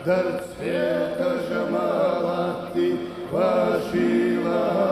дар цвета жамала ты пошила.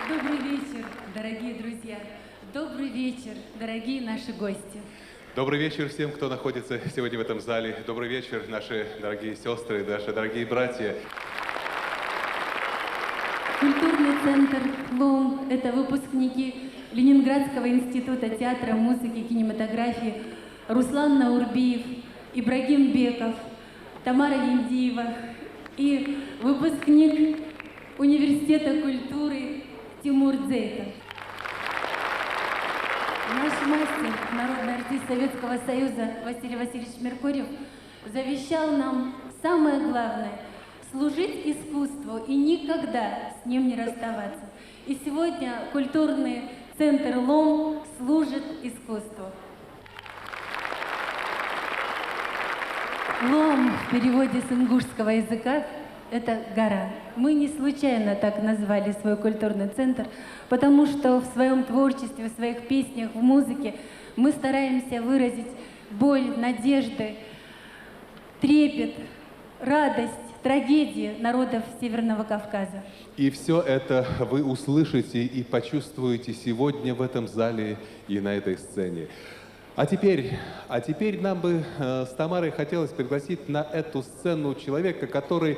Добрый вечер, дорогие друзья. Добрый вечер, дорогие наши гости. Добрый вечер всем, кто находится сегодня в этом зале. Добрый вечер, наши дорогие сестры, наши дорогие братья. Культурный центр «Лом» – это выпускники Ленинградского института театра, музыки, кинематографии Руслан Наурбиев, Ибрагим Беков, Тамара Линдиева и выпускник Университета культуры Тимур Дзейтов. Наш мастер, народный артист Советского Союза Василий Васильевич Меркурьев завещал нам самое главное – служить искусству и никогда с ним не расставаться. И сегодня культурный центр «Лом» служит искусству. Лом в переводе с ингушского языка – это гора. Мы не случайно так назвали свой культурный центр, потому что в своем творчестве, в своих песнях, в музыке мы стараемся выразить боль, надежды, трепет, радость, трагедии народов Северного Кавказа. И все это вы услышите и почувствуете сегодня в этом зале и на этой сцене. А теперь нам бы с Тамарой хотелось пригласить на эту сцену человека, который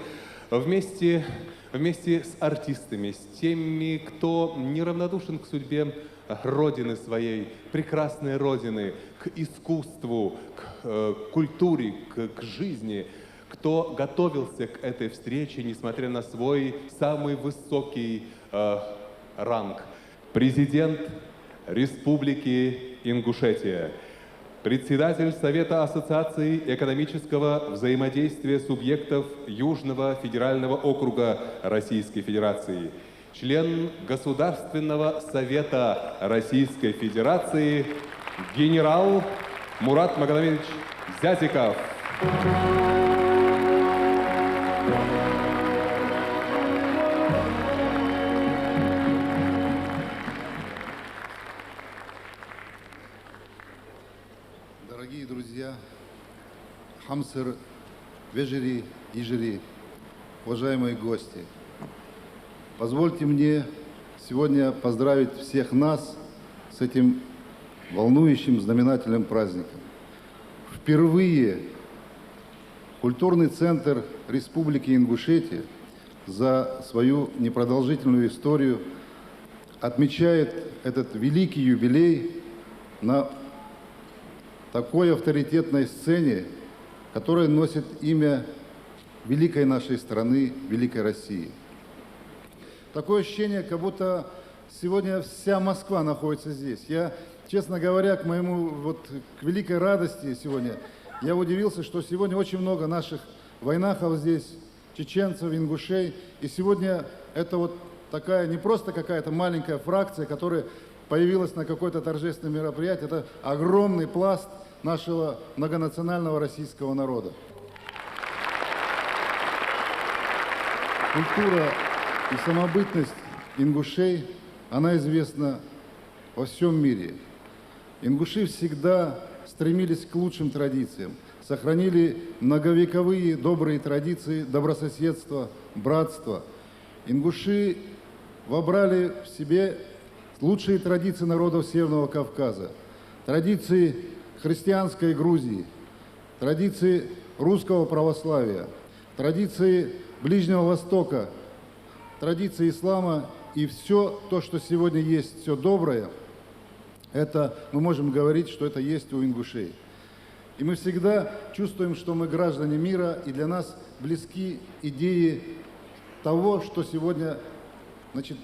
вместе с артистами, с теми, кто неравнодушен к судьбе Родины своей, прекрасной Родины, к искусству, к культуре, к жизни, кто готовился к этой встрече, несмотря на свой самый высокий ранг. Президент Республики Ингушетия, председатель Совета Ассоциации экономического взаимодействия субъектов Южного федерального округа Российской Федерации, член Государственного совета Российской Федерации, генерал Мурат Магомедович Зязиков. Дорогие друзья, Хамсыр, Вежери, Ижери, уважаемые гости, позвольте мне сегодня поздравить всех нас с этим волнующим, знаменательным праздником. Впервые культурный центр Республики Ингушетия за свою непродолжительную историю отмечает этот великий юбилей на такой авторитетной сцене, которая носит имя великой нашей страны, великой России. Такое ощущение, как будто сегодня вся Москва находится здесь. Я, честно говоря, к великой радости сегодня, я удивился, что сегодня очень много наших войнахов здесь, чеченцев, ингушей. И сегодня это вот такая, не просто какая-то маленькая фракция, которая появилась на какое-то торжественное мероприятие. Это огромный пласт нашего многонационального российского народа. Культура и самобытность ингушей, она известна во всем мире. Ингуши всегда стремились к лучшим традициям, сохранили многовековые добрые традиции добрососедства, братства. Ингуши вобрали в себе лучшие традиции народов Северного Кавказа, традиции христианской Грузии, традиции русского православия, традиции Ближнего Востока, традиции ислама и все то, что сегодня есть, все доброе, это мы можем говорить, что это есть у ингушей. И мы всегда чувствуем, что мы граждане мира, и для нас близки идеи того, что сегодня, значит,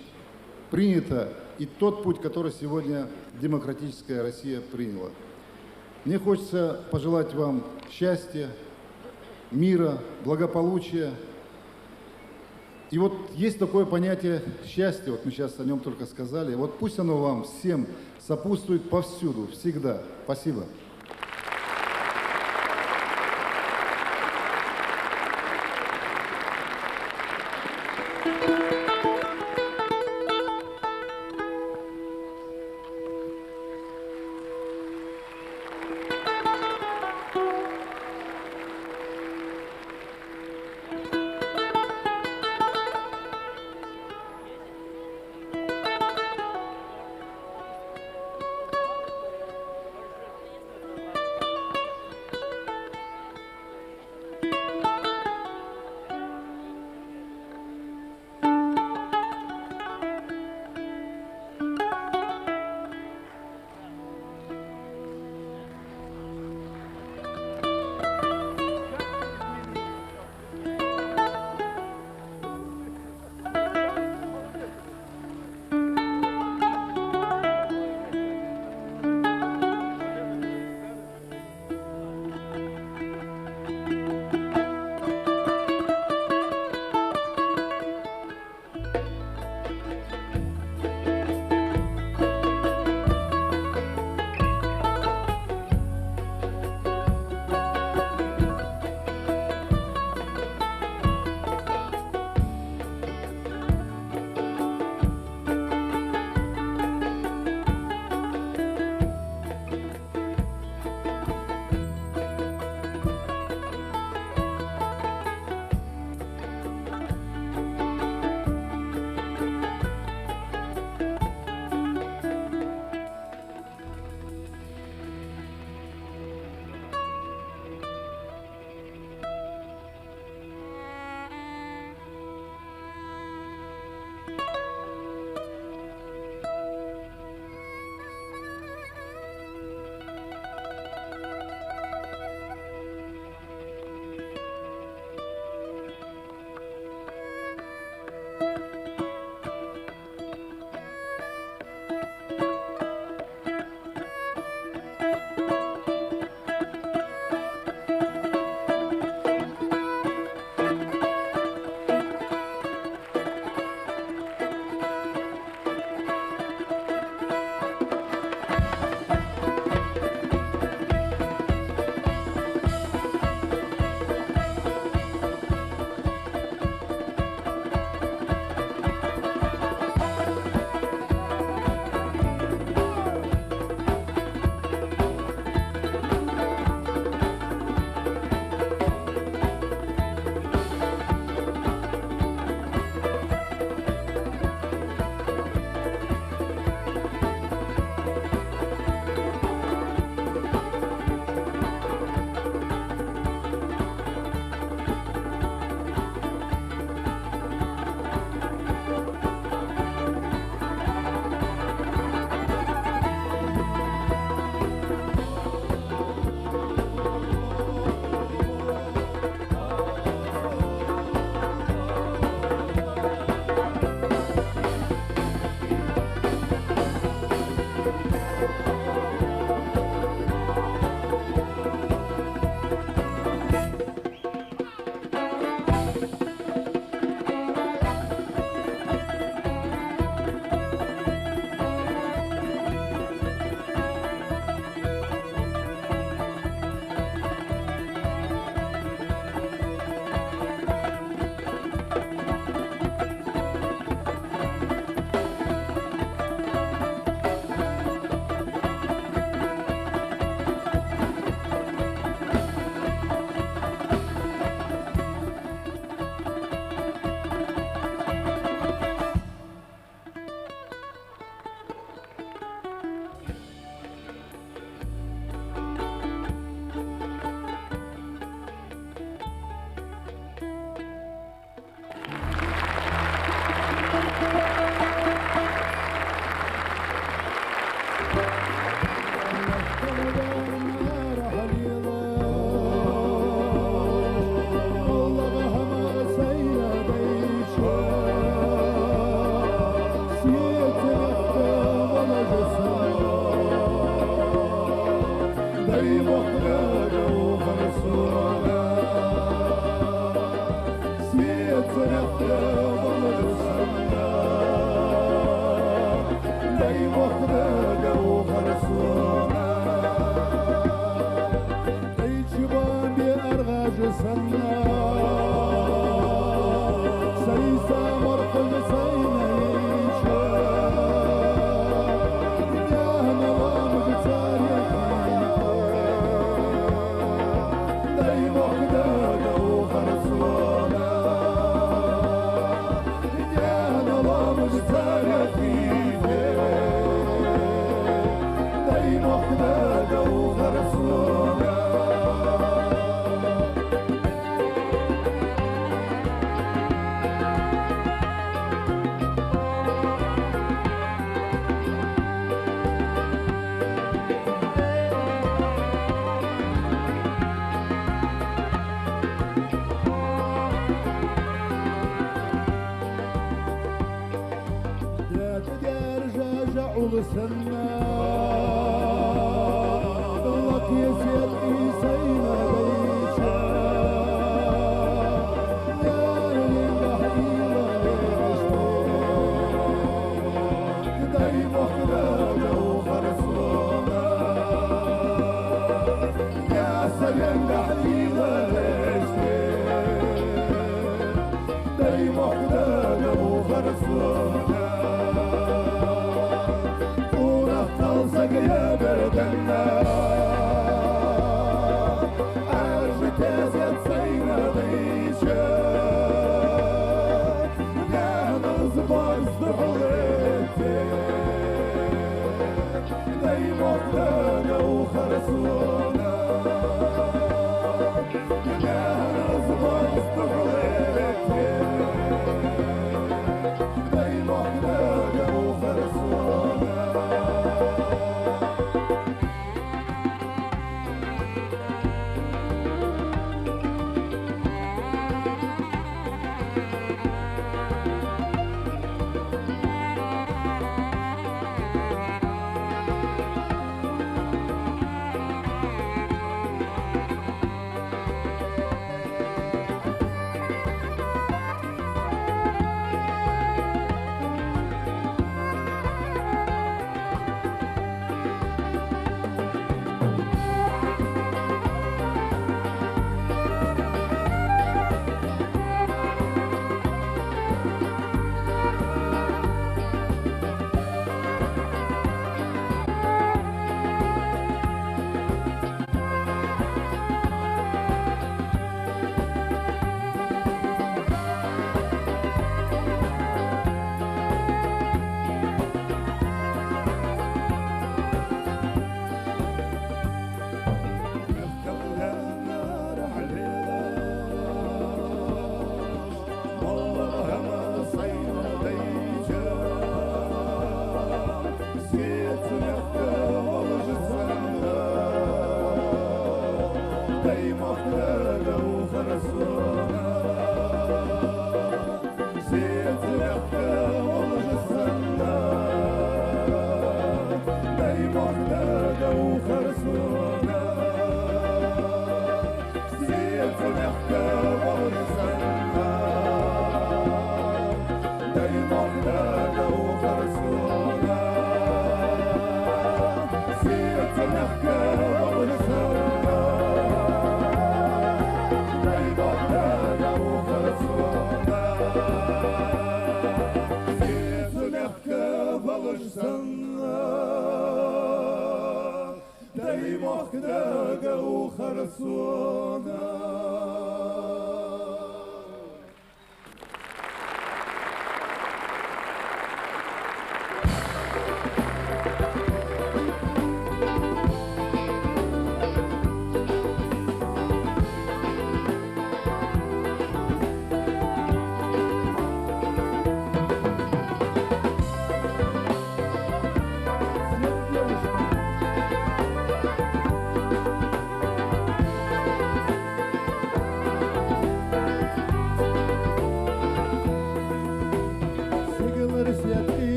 принято, и тот путь, который сегодня демократическая Россия приняла. Мне хочется пожелать вам счастья, мира, благополучия. И вот есть такое понятие счастья, вот мы сейчас о нем только сказали, вот пусть оно вам всем сопутствует повсюду, всегда. Спасибо.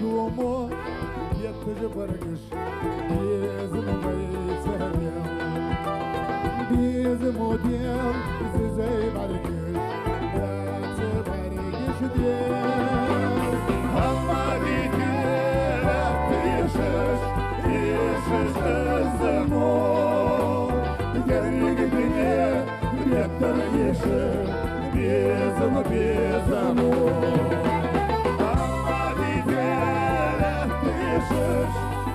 قومو يتجبرقش بيزم ويتهبيل بيزم وديل زي برقش لا تبرقش ديل هما ديتيل يشش الزمون قرق الدنيا بيقدر يشش بيزم بيزمون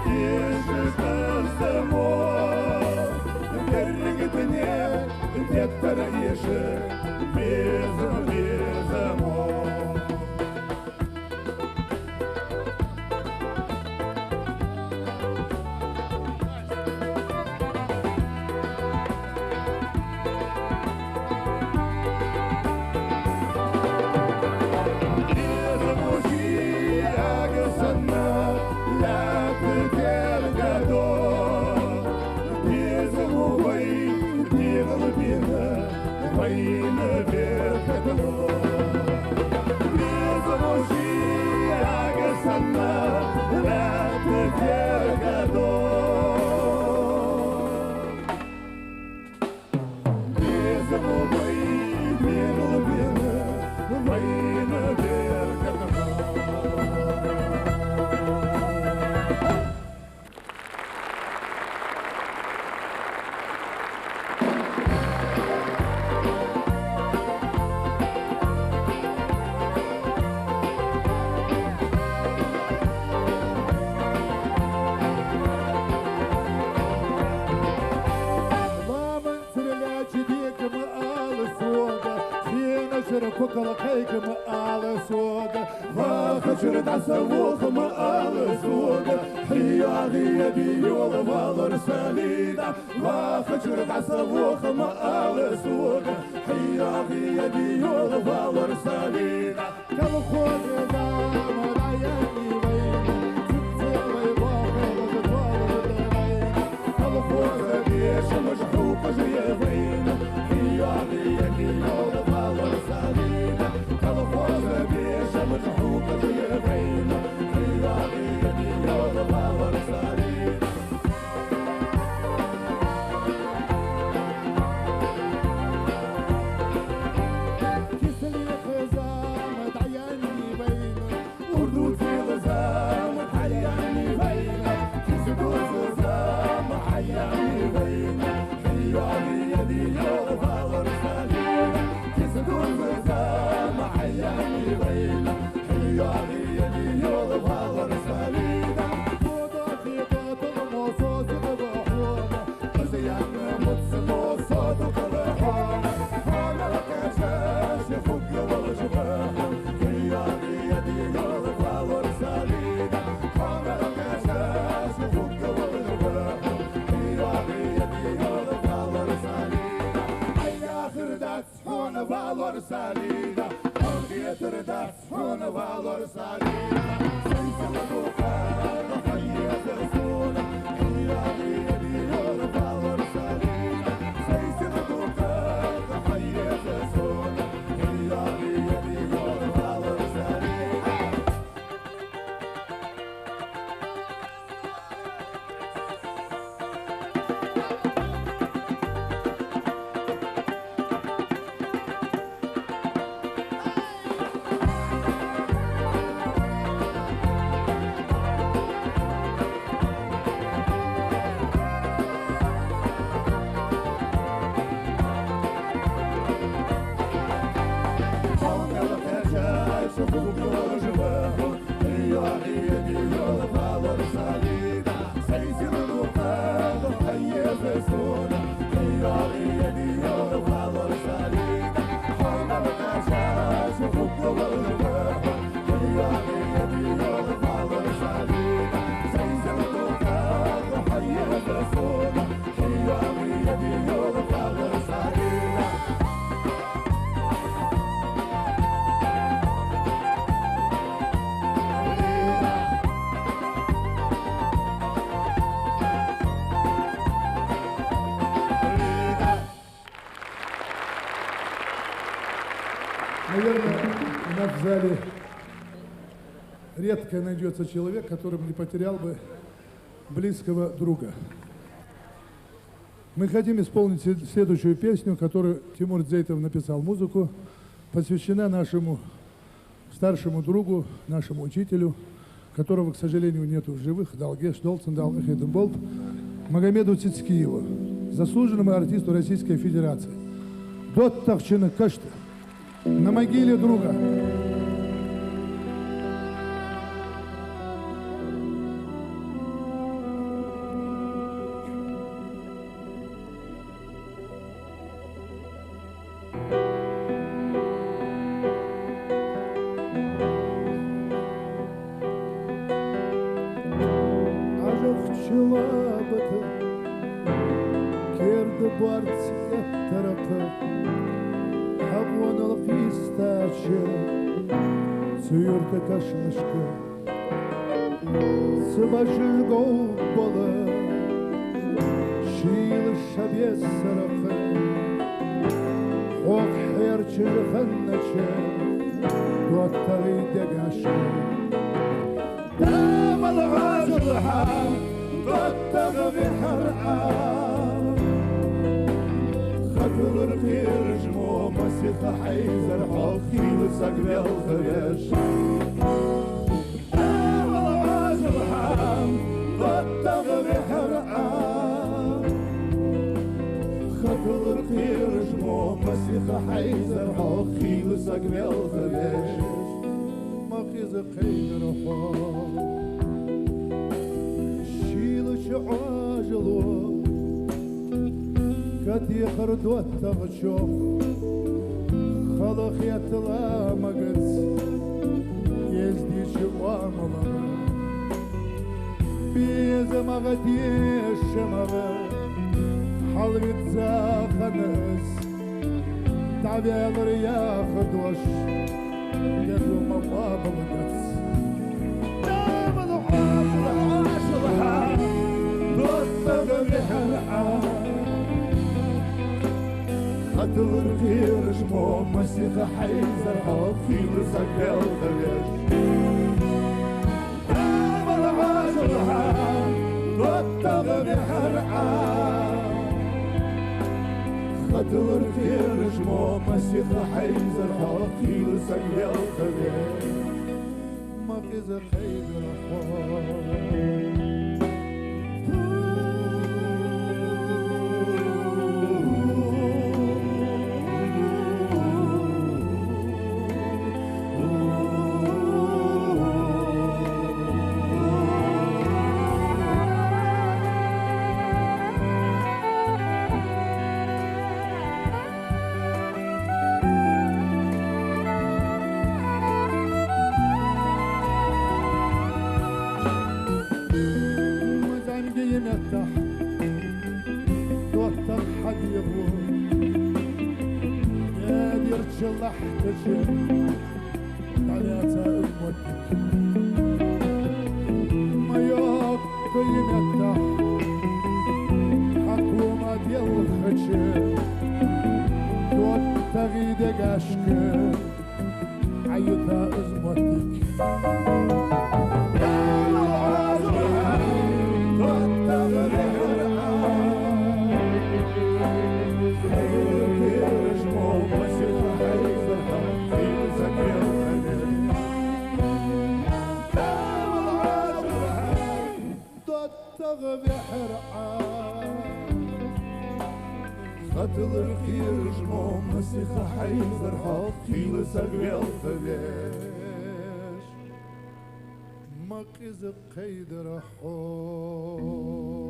يشش الزمون قرق الدنيا بيقدر يشش بيزم بيزمون كوكلقيك مآل سود وخشر دعسوخ مآل سود حياغي يدي والفالر سليدة وخشر دعسوخ مآل سود حياغي يدي والفالر سليدة كم خوض دام رأياني وين تتوي باقي وتطوال دمين كم خوض بيش مجحوق جيبين حياغي يدي والفالر سليدة مجحوقة جيبين حياغي يدي والفالر سليدة كسلي خزام تعياني بين وردود في غزام حياني بين كسلي خزام حياني بين حياغي يدي والفالر سليدة كسلي خزام حياني بين حياغي يدي والفالر سليدة وضعفيقات المصاص بحومة وزيان متصمو صادق بحومة حالا لك أساس يفك والجباه حياغي يدي والفالر سليدة حالا لك أساس يفك والجباه حياغي يدي والفالر سليدة أي آخر داتس هون فالر سليدة يتردس هون فالر سليدة سيسل الوقار حيات الزونة حياغي يدي والفالر سليدة سيسل الوقار حيات الزونة حياغي يدي والفالر سليدة Наверное, у нас в зале редко найдется человек, который не потерял бы близкого друга. Мы хотим исполнить следующую песню, которую Тимур Дзейтов написал музыку, посвящена нашему старшему другу, нашему учителю, которого, к сожалению, нету в живых, Далгеш Долцин Далгахеденболт, Магомеду Цицкиеву, заслуженному артисту Российской Федерации. Дот Тахчина Кашта, на могиле друга. Кашмышка, сыбашы голбалы, шилы шабес сарахы, ох херчы жаханначы, дуаттары дегашка. Дамал ғажылға, дуаттағы бихар'a, خطر كرجمو مسيخ حيزر حوخي وسقبل خريش أول عزرحام ضدغ بحرقام خطر كرجمو مسيخ حيزر حوخي وسقبل خريش مخيز خير حوخ شيلو شعاجلو قد يخردو التغشوخ خلق يطلع مقص يزدي شواملا بيزم غدي الشمغ حلوة زاخنس تعبير ياخد وش يدو مبابا مقص دام العاشر حال ضد بحرعان خطر كيرجمو مسيخ حيزر حوفي وسقل خريش دام العاشر حال ضدغ بحرعان خطر كيرجمو مسيخ حيزر حوفي وسقل خريش مقيز خير حوال خطر كيرجمو مسيخ حيزر حوفي وسقبل خريش مقيز قيدر حوف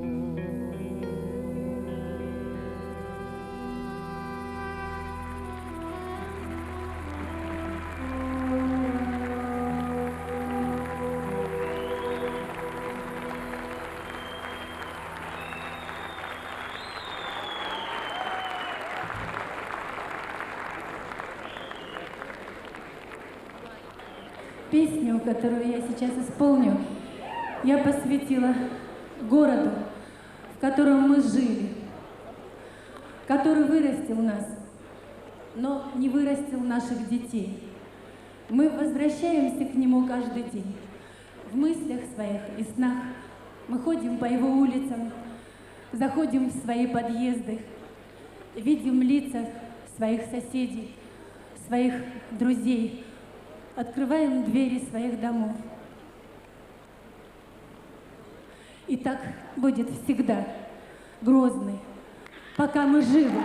Песню, которую я сейчас исполню, я посвятила городу, в котором мы жили, который вырастил нас, но не вырастил наших детей. Мы возвращаемся к нему каждый день. в мыслях своих и снах. Мы ходим по его улицам, заходим в свои подъезды, видим лица своих соседей, своих друзей, открываем двери своих домов. И так будет всегда, Грозный, пока мы живы.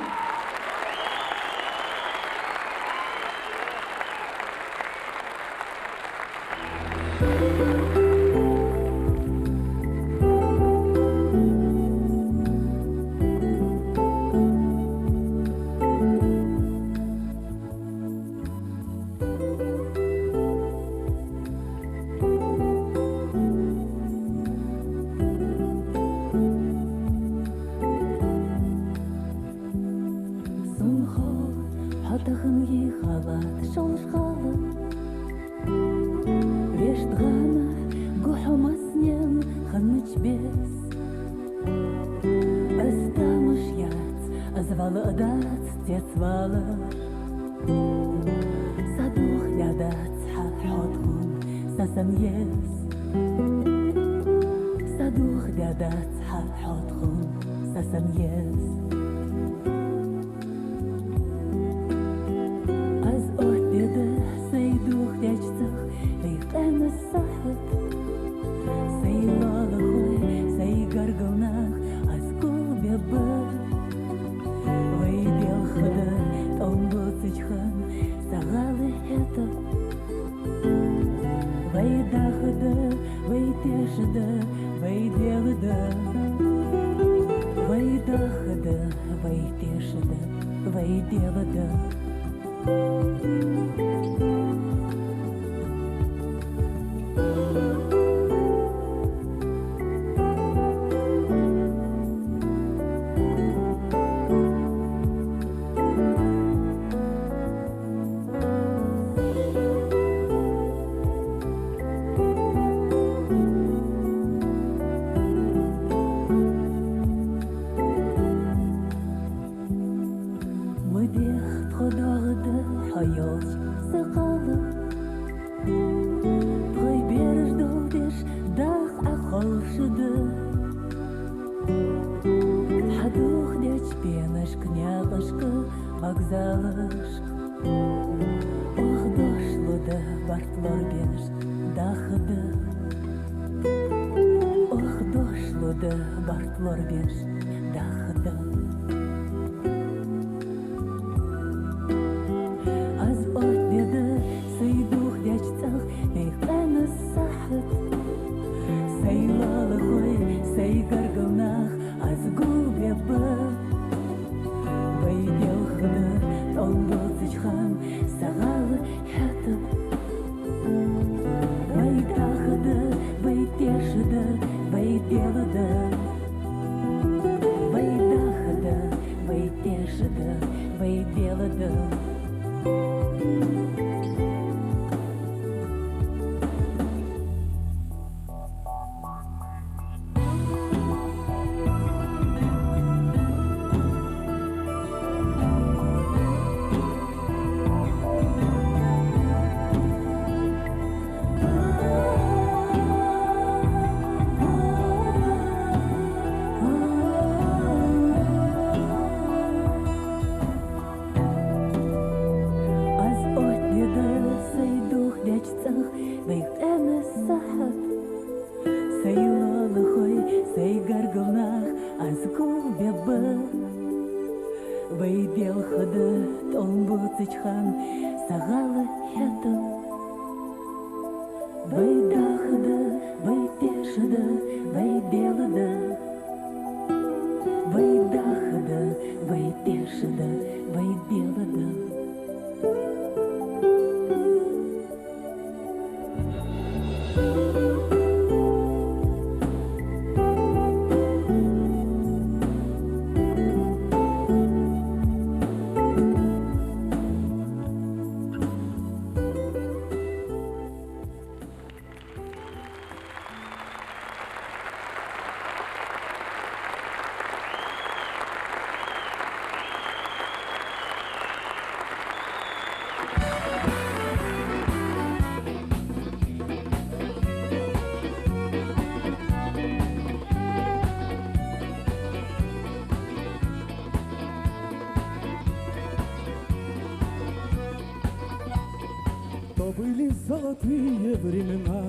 золотые времена,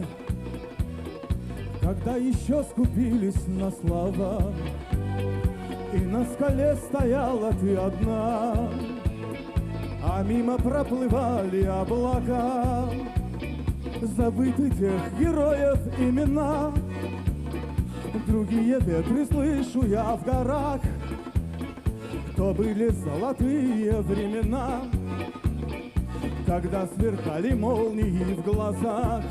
когда еще скупились на слова, и на скале стояла ты одна, а мимо проплывали облака. Забыты тех героев имена, другие ветры слышу я в горах. То были золотые времена, когда сверкали молнии в глазах.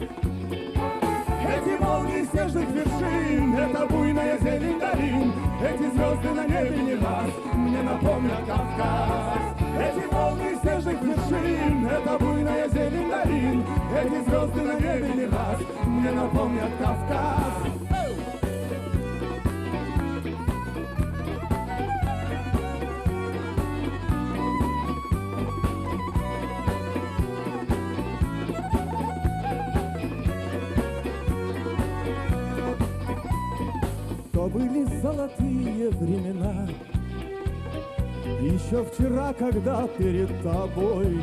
Эти молнии снежных вершин, это буйная зелень долин, эти звезды на небе не раз мне напомнят Кавказ. Эти молнии снежных вершин, это буйная зелень долин, эти звезды на небе не раз мне напомнят Кавказ. То были золотые времена, еще вчера, когда перед тобой,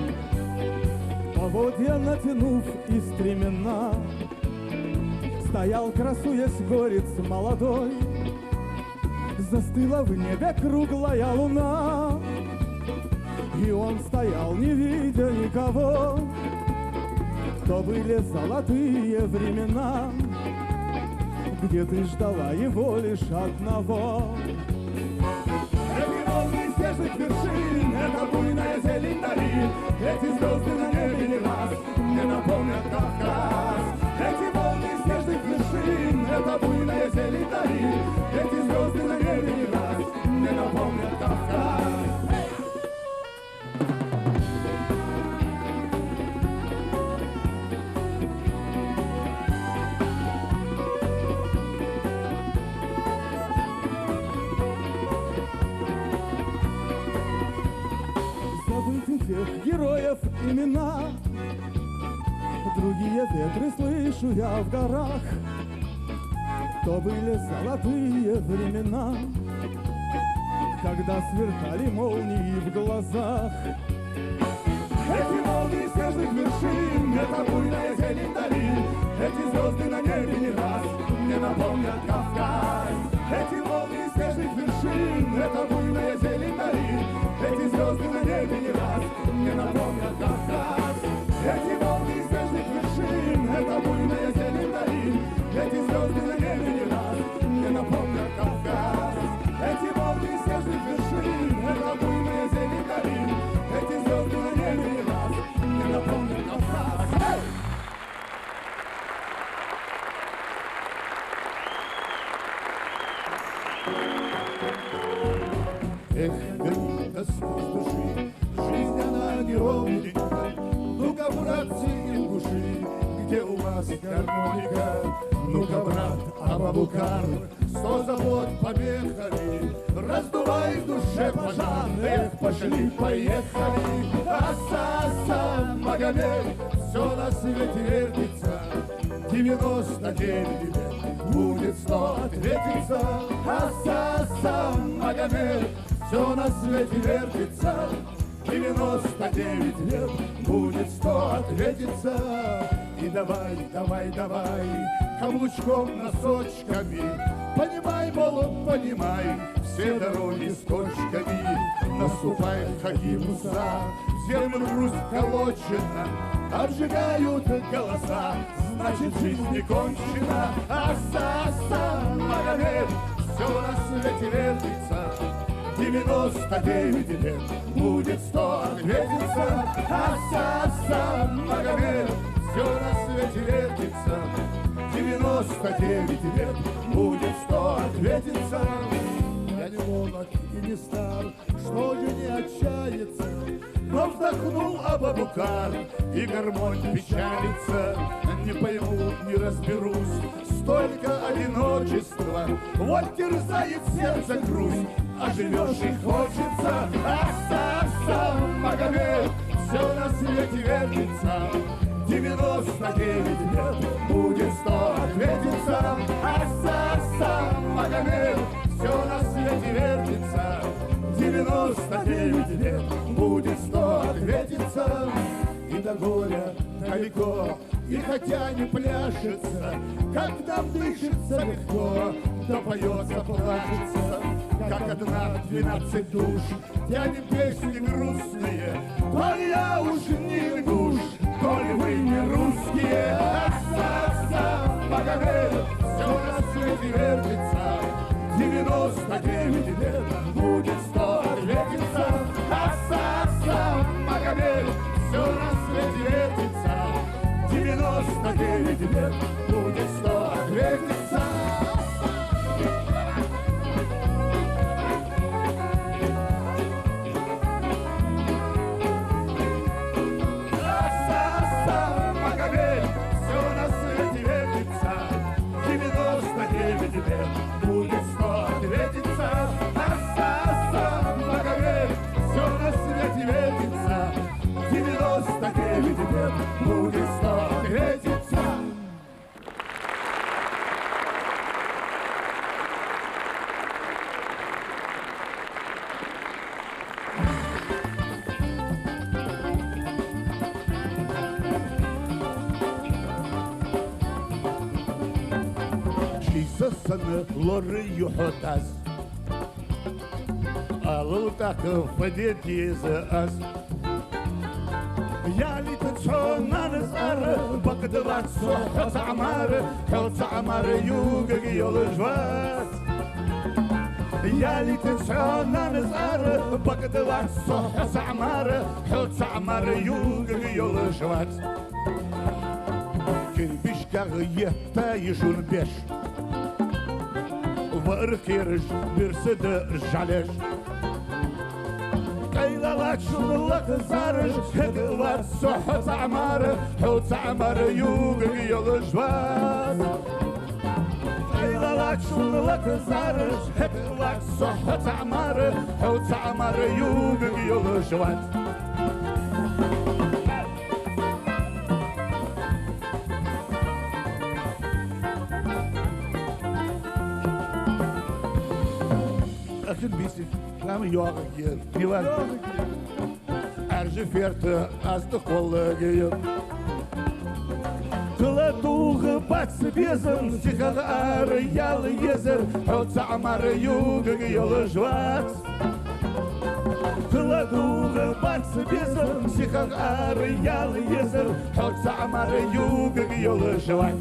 поводья натянув и стремена, стоял, красуясь, горец молодой. Застыла в небе круглая луна, и он стоял, не видя никого. То были золотые времена, где ты ждала его лишь одного. Эти волны снежных вершин, это буйная зелень долин, эти звезды на небе не раз мне напомнят Кавказ. Эти волны снежных вершин, это буйная зелень долин, эти звезды на небе не раз мне напомнят Кавказ. Тех героев имена, другие ветры слышу я в горах. То были золотые времена, когда сверкали молнии в глазах. Эти молнии снежных вершин, это буйная зелень долин, эти звезды на небе не раз мне напомнят Кавказ. Эти молнии снежных вершин, это буйная зелень долин, эти звезды на небе не раз мне напомнят Кавказ. Эти волны снежных вершин, это буйная зелень долин, эти звезды на небе не раз мне напомнят Кавказ. Эти волны снежных вершин, это буйная зелень долин, эти звезды на небе не раз мне напомнят Кавказ. Эх, гонит тоска с души, жизнь она неровненькая. Ну-ка, братцы, ингуши, где у вас гармоника? Ну-ка, брат, Абабукар, 100 забот побегали, раздувай в душе пожар. Эх, пошли, поехали, аса-аса, Магомед, все на свете вертится, 99 лет, будет 100 ответиться. Аса-аса, Магомед, все на свете вертится, 99 лет, будет 100 ответиться. И давай, давай, давай, каблучком, носочками, понимай, молод, понимай, все дороги с точками. Наступает Хагимуса, в землю грусть колочена, обжигают голоса, значит, жизнь не кончена. Аса-аса, Магомед, все на свете вертится, 99 лет, будет 100 ответиться. Аса-аса, Магомед, все на свете вертится, 99 лет, будет 100 ответиться. Я не молод и не стар, что же не отчаяться, Но вздохнул Абабукар, и гармонь печалится. Не пойму, не разберусь, столько одиночества, вот терзает сердце грусть, а живешь и хочется. Аса-аса, Магомед, все на свете вертится, 99 лет, будет 100 ответиться. Аса-аса, Магомед, все на свете вертится, 99 лет, будет 100 ответиться. И до горя далеко, И хотя не пляшется, как нам дышится легко, то поется, плачется, как одна 12 душ. Тянем песни грустные, то ли я уж не ингуш, то ли вы не русские. Аса-аса, Магомед, все на свете вертится, 99 лет, будет 100, ответится. Аса-аса, Магомед, все на свете вертится, 99 лет, будет 100, ответится. Аса-аса, Магомед, все на свете вертится, 99 лет, будет 100, ответится. Аса-аса, Магомед, все на свете вертится, 99 лет, будет 100, ответится. Шисасаны лоры юхотас, алыл такы фадетизы аз. يا لي تتشونا نزار بقدرات صحة عمار حوت عمار يوقق يلجوات. يا لي تتشونا نزار بقدرات صحة عمار حوت عمار يوقق يلجوات. كربيش كغيتا يشون بيش واركيرج برسد رجعليش. قيلالات شلك زارج هدوات صحة عمار حوت عمار يوقق يلجوات. قيلالات شلك زارج هدوات صحة عمار حوت عمار يوقق يلجوات. أخذ بيسي كلام يوغا كير ميلان أرجي فيرت أصدق والله كير تلاتوغ باتس بيزم سيخاغ أريال يزر حوت عمار يوغا يلجوات. تلاتوغ باتس بيزم سيخاغ أريال يزر حوت عمار يوغا يلجوات.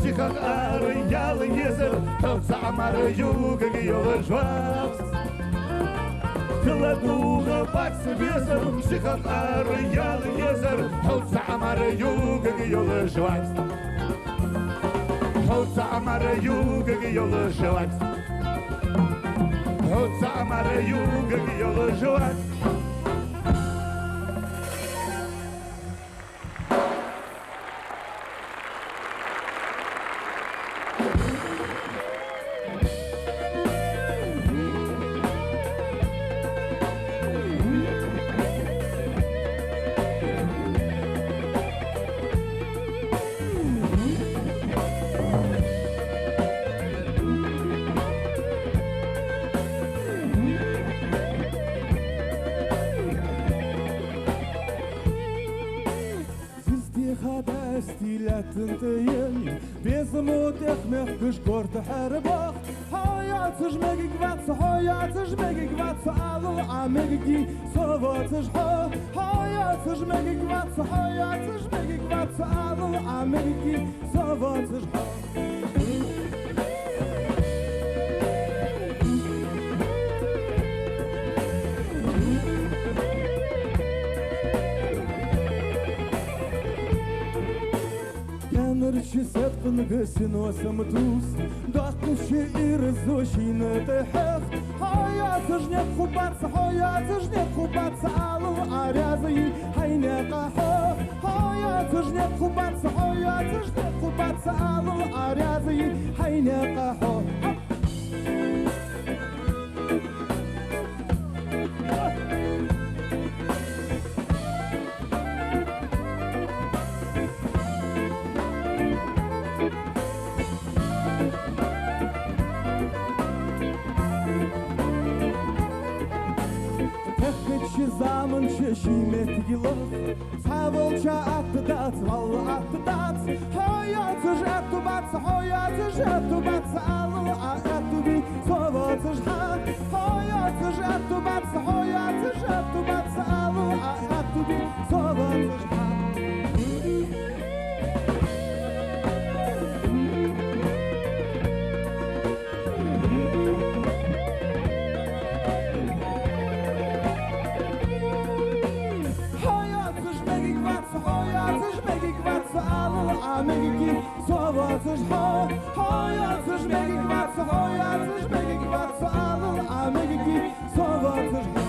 Сихах ары ялы езер, حوت عمار يوقق يلجوات. تلاتوغ باتس بيزر سيخاغ ары ялы езер, حوت عمار يوقق يلجوات. حوت عمار يوقق يلجوات. حوت عمار يوقق يلجوات. تنتين بيزموت يخمخ كشكورت حربخ حياة جمك قبات حياة جمك قبات عالو عمقي صوت جحو حياة جمك قبات حياة جمك قبات عالو عمقي صوت جحو Нырчи септын гысин осамтус Даққыши ирзошин тахах Hayatı жнек хубаца, hayatı жнек хубаца Алу арязы хайне қахо Hayatı жнек хубаца, hayatı жнек хубаца Алу арязы хайне қахо шешимет гилов, Саволча аттыдац, валлы аттыдац, Хоятыш аттубац, хоятыш аттубац, Аллы аттуби, соватыш ха, Хоятыш аттубац, хоятыш аттубац, Аллы аттуби, соватыш ха. Megiki, sovatzes ha, hoyatzes megik vatz, hoyatzes megik vatz, alul a megiki, sovatzes ha.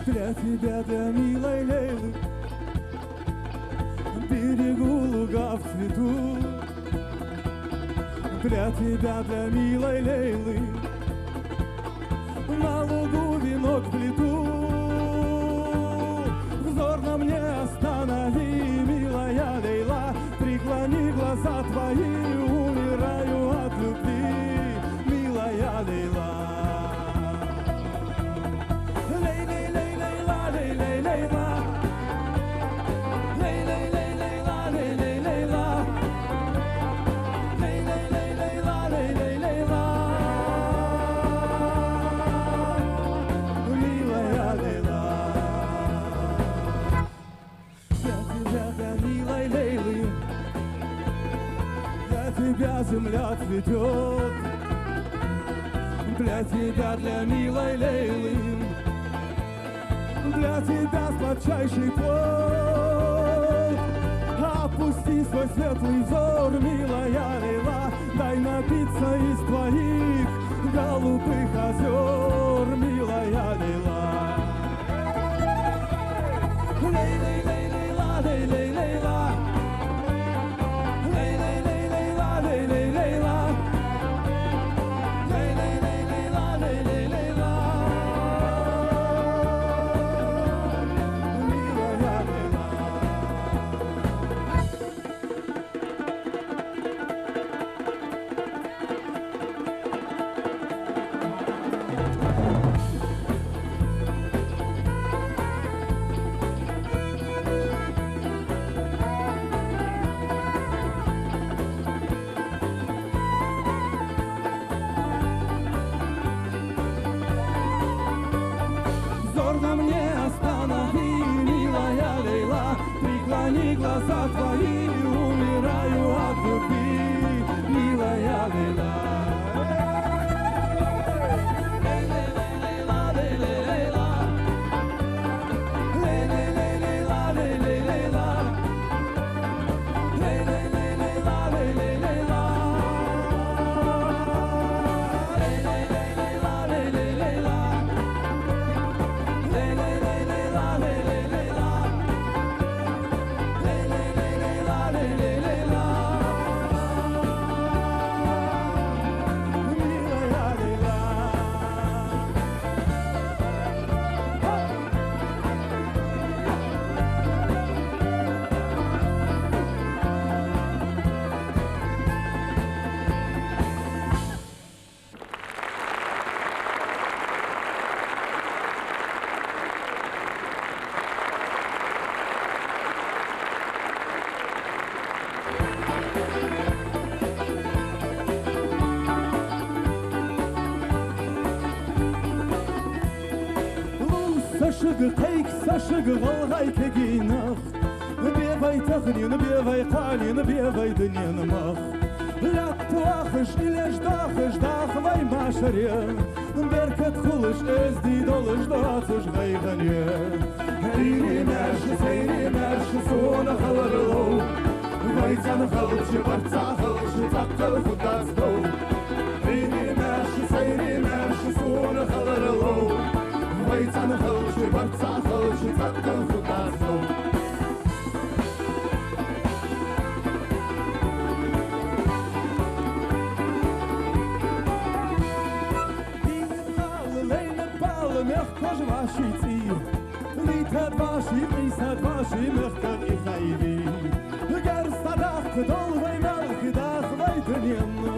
Для тебя, для милой Лейлы, берегу луга в цвету. Для тебя, для милой Лейлы, на лугу венок плету. Взор на мне останови, милая Лейла, преклони глаза твои, умираю от любви, милая Лейла. Земля цветет для тебя, для милой Лейлы, для тебя сладчайший плод. Опусти свой светлый взор, милая Лейла, дай напиться из твоих голубых озер, милая Лейла. Лей-лей-лей-лейла, лей-лей-лейла. На мне останови, милая Лейла, преклони глаза твои, умираю от любви, милая Лейла. Сашыгы қайк, сашыгы ғалғай кегейнақ, бевай тағнин, бевай қалин, бевай дынен мақ. Ләтті ақыш, илеш дақыш, дақвай машаре, беркет құлыш, әзді долыш, датыш ғайғане. Рини мерші, сейрі мерші, суна халарлоу. Вайцан халчы, барца халчы, цаккал худацдоу. Рини мерші, сейрі мерші, суна халарлоу. Вайцан халчы, барца халчы, цаккал худацдоу. Мягко ж ваші ці, літат ваші, присад ваші, мягко і хайві. Герстадах, долвай мелх, дах вайтанєнна,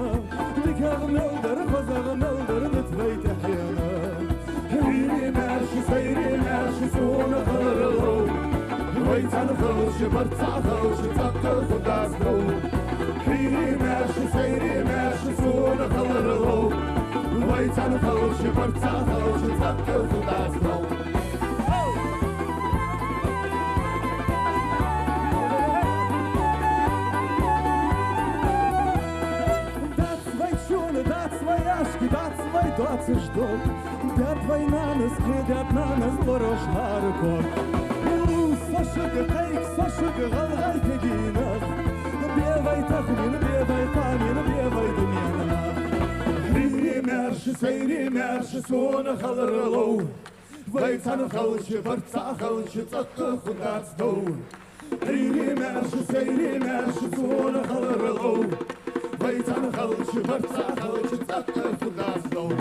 дикав мелдер, хозав мелдер, нетвейте хєна. Ріні мерші, сейрі мерші, суна халарлоу. Вайцан халчы, барца халчы, цаккал худацдоу. Ріні мерші, сейрі мерші, суна халарлоу. Вайцан халчы, барца халчы, цаккал худацдоу. Доцы ждут, дят война нас, кидят на нас дорож наркот. Сашыга кайк, сашыга галгай тегинах. Бевай тахнин, бевай танин, бевай думенах. Рини мерши, сейри мерши, суна халарлоу. Вайцан халчы, барца халчы, цакка худацдоу. Рини мерши, сейри мерши, суна халарлоу. Вайцан халчы, барца халчы, цакка худацдоу.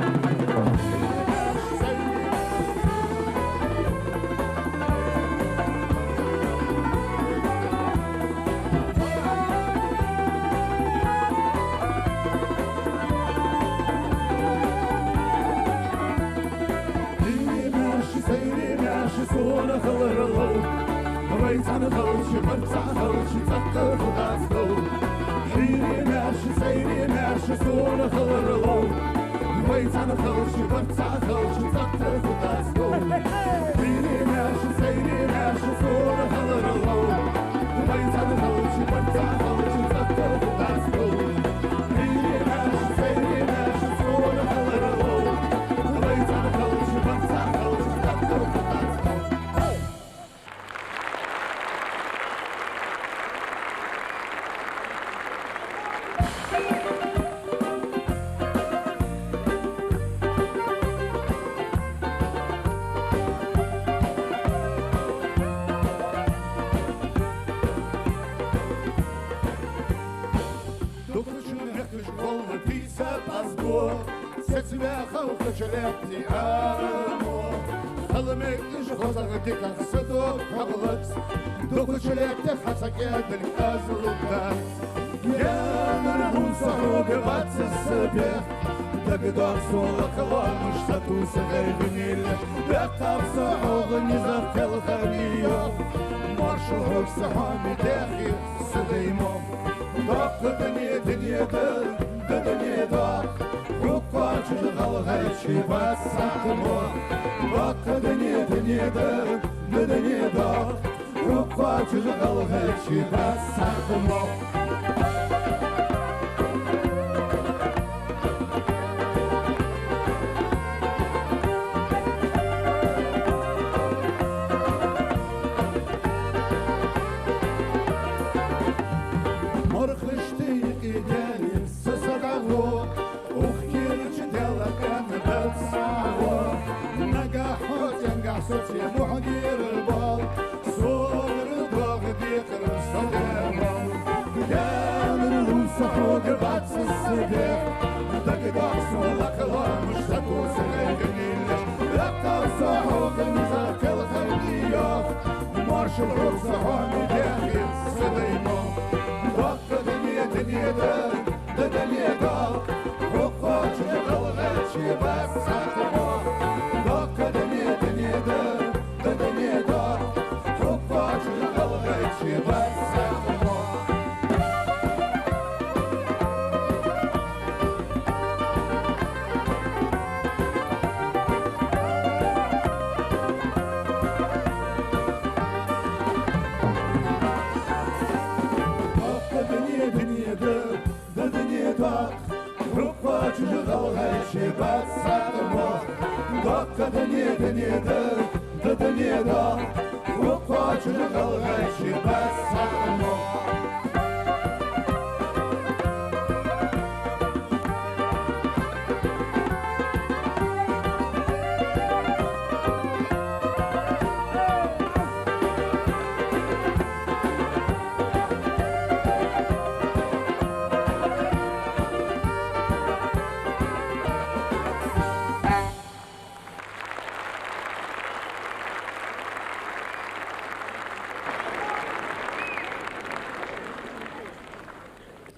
Суна халарлоу. Вайцан халчы, барца халчы, цакка худацдоу. Рини мерши, сейри мерши, суна халарлоу. Вайцан халчы, барца халчы, цакка худацдоу. Рини мерши, сейри мерши, суна халарлоу. Вайцан халчы, барца халчы, цакка худацдоу. Рини мерши, сейри мерши, суна халарлоу. Вайцан халчы, барца халчы, цакка худацдоу. Çelekli amo, halımekli jozarı dikkat sıdok kabılık, doku çelekte hasak edil azlıkta. Yanır hun sarı batsı sıbı, dagıdak sola kalamış satusa gayrinil, bekapsa oğu nizar kelhariyo, marşı hoksa hamidehi sıdıymo, dakı dönye dak, Рукачы галгайчы бассахмо, бакка дыне да, рукачы галгайчы бассахмо. Морхышты идели сосадаво. يا محجير البال صور ضاغ ديقر الصدام يا من الوسحوق بعد الصديق دقدق صولك الله مش تكوس الجميل لقى صحوق نزاك الخليق مارش الروس هاني داخل صديمه وقت دنيا دا رقاش الغلغاتشي بس ساقمه وقت دنيا دا رقاش الغلغاتشي بس ساقمه Чужгалгайши бассатмо, дока да не да, колгайчи пацану.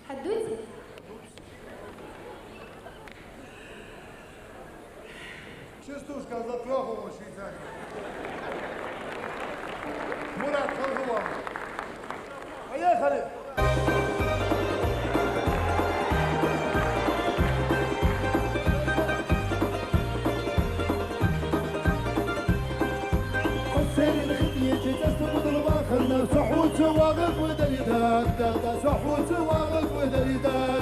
Отдуйте. Частушка за треху Швейцарии. Мурат Халгулан. Поехали! حسين الخديجة تستقبل الباخر صحوت واقف ودريدات صحوت واقف ودريدات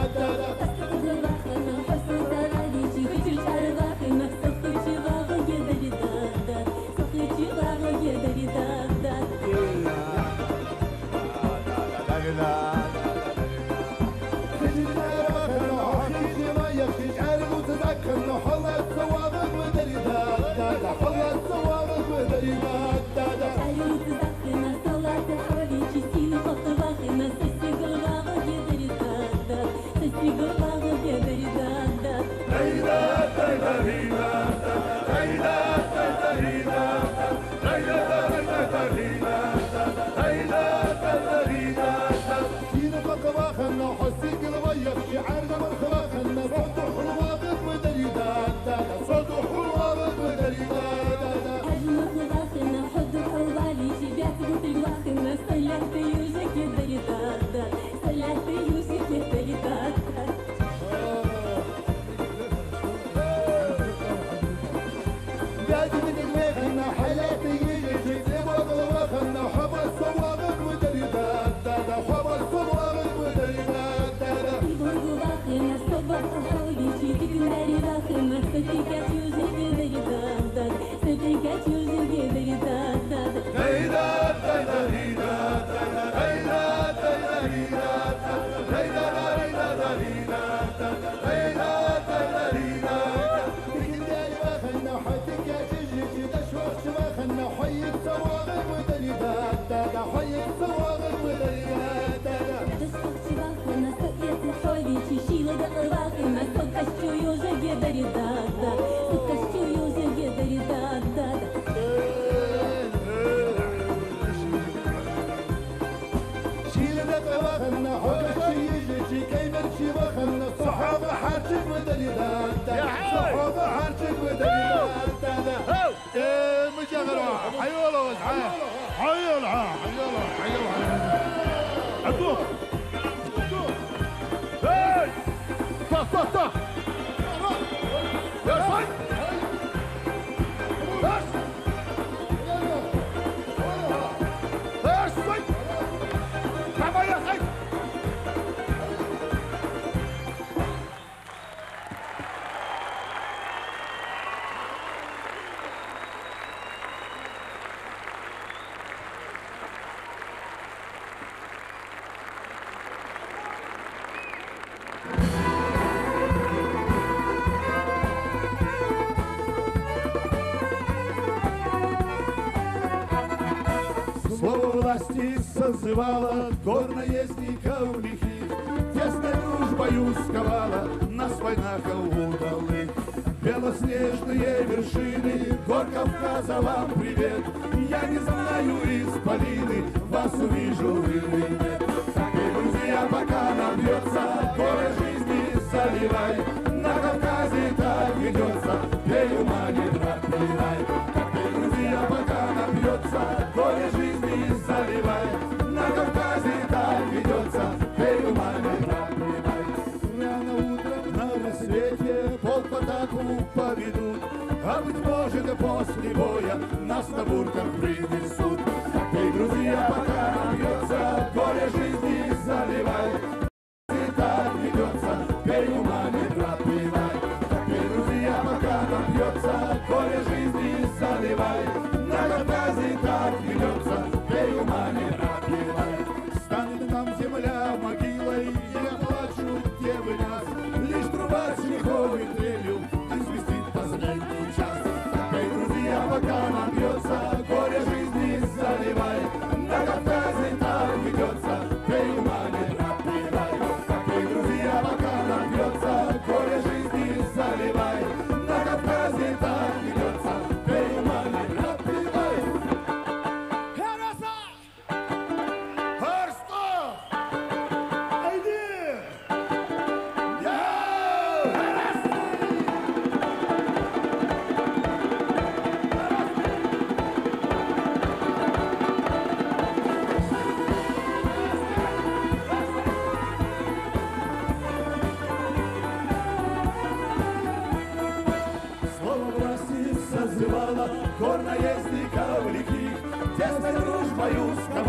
Слово власти созывало горноездников лихих, тесной дружбою сковала нас в войнах удалых. Белоснежные вершины гор Кавказа, вам привет. Я не знаю, исполины, вас увижу или нет. И, друзья, пока нам бьется горе жизни, заливай. На Кавказе так ведется, пей, ума не пропирай. И, друзья, пока нам бьется горе жизни, заливай. На Кавказе так ведется, пей, ума не пропирай. Рано утром на рассвете полк в атаку поведут, а быть может после боя нас на бурках принесут. Эй, друзья, пока нам бьется горе жизни, заливай.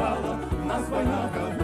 убивала, нас война ковала.